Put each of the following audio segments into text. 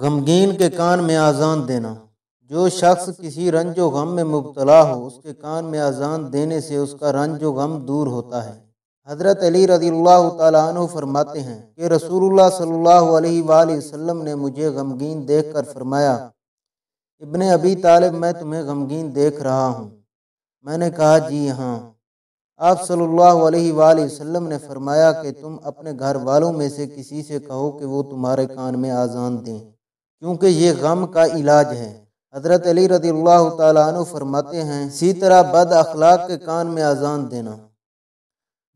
غمگین کے کان میں اذان دینا۔ جو شخص کسی رنج و غم میں مبتلا ہو، اس کے کان میں اذان دینے سے اس کا رنج و غم دور ہوتا ہے۔ حضرت علی رضی اللہ تعالیٰ عنہ فرماتے ہیں کہ رسول اللہ صلی اللہ علیہ وآلہ وسلم نے مجھے غمگین دیکھ کر فرمایا، ابن ابی طالب، میں تمہیں غمگین دیکھ رہا ہوں۔ میں نے کہا جی ہاں۔ آپ صلی اللہ علیہ وآلہ وسلم نے فرمایا کہ تم اپنے گھر والوں میں سے کسی سے کہو کہ وہ تمہارے کان میں اذان دیں، کیونکہ یہ غم کا علاج ہے۔ حضرت علی رضی اللہ تعالیٰ عنہ فرماتے ہیں، اسی طرح بد اخلاق کے کان میں اذان دینا،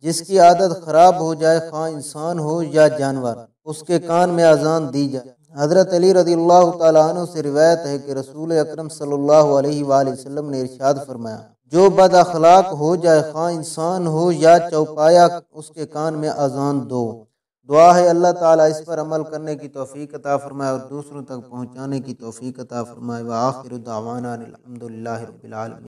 جس کی عادت خراب ہو جائے، خواہ انسان ہو یا جانور، اس کے کان میں اذان دی جائے۔ حضرت علی رضی اللہ تعالیٰ عنہ سے روایت ہے کہ رسول اکرم صلی اللہ علیہ وآلہ وسلم نے ارشاد فرمایا، جو بد اخلاق ہو جائے، خواہ انسان ہو یا چوپایا، اس کے کان میں اذان دو۔ دعا ہے اللہ تعالیٰ اس پر عمل کرنے کی توفیق عطا فرمائے اور دوسروں تک پہنچانے کی توفیق عطا فرمائے۔ وآخر دعوانا الحمدللہ رب العالمین۔